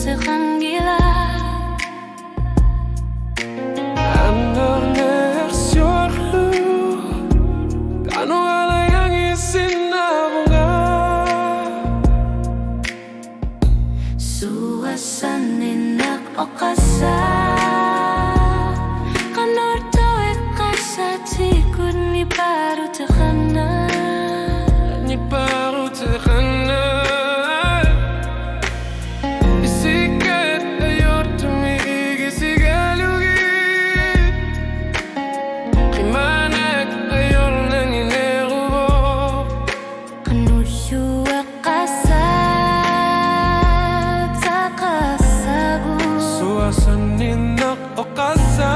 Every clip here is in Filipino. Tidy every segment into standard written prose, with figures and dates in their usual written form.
sa kanila. Annorner sur lui, kano alayang isinabunga. Suasaninak o kasa kanorto e kasa tikod ni paru takana. Ni paru takana. Isikat ayor tumigi sigalugit. Kimanak ayor nanginerubo. Kanusyo e kasa takasago. Suasaninak o kasa.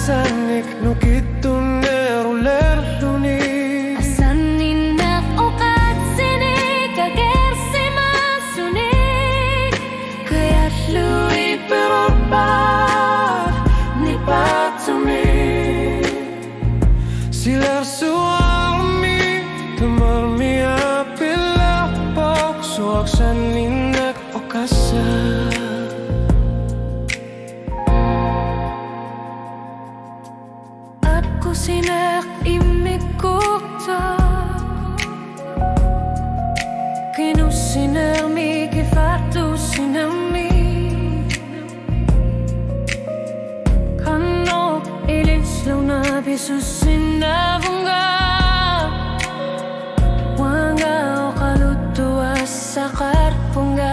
Sanik nukitun neruler luni. Asaninak o katsinik agersimasunik. Kaya't lui perorbar ni patumi. Silar suami temarmi apila pok suak saninak o kasa. Sinak imikukta Kinu sinami kifatu sinami Kano ilislaw na bisu sinabunga Wanga o kalutua sa karpunga.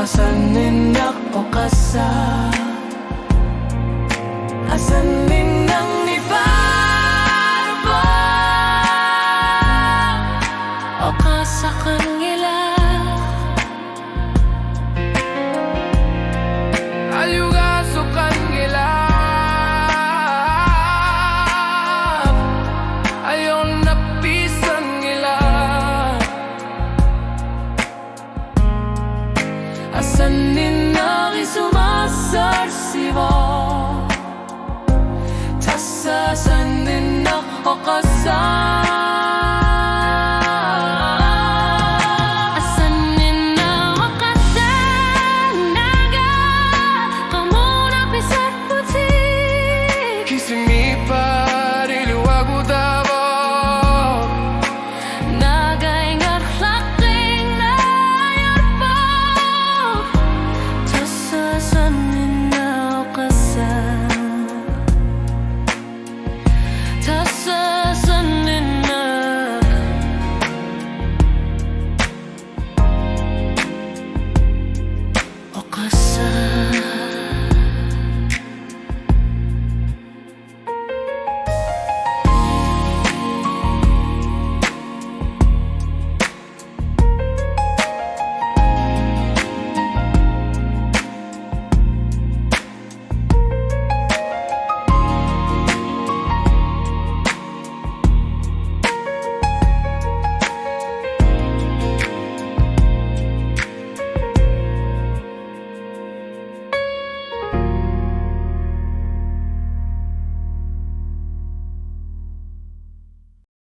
Asaninak o kasa. Asaninang ni barba O kasa kanila. Alyugaso kanila. Ayon na pisan nila. Asaninang isumasarsibo. Tasasaninang o kasa.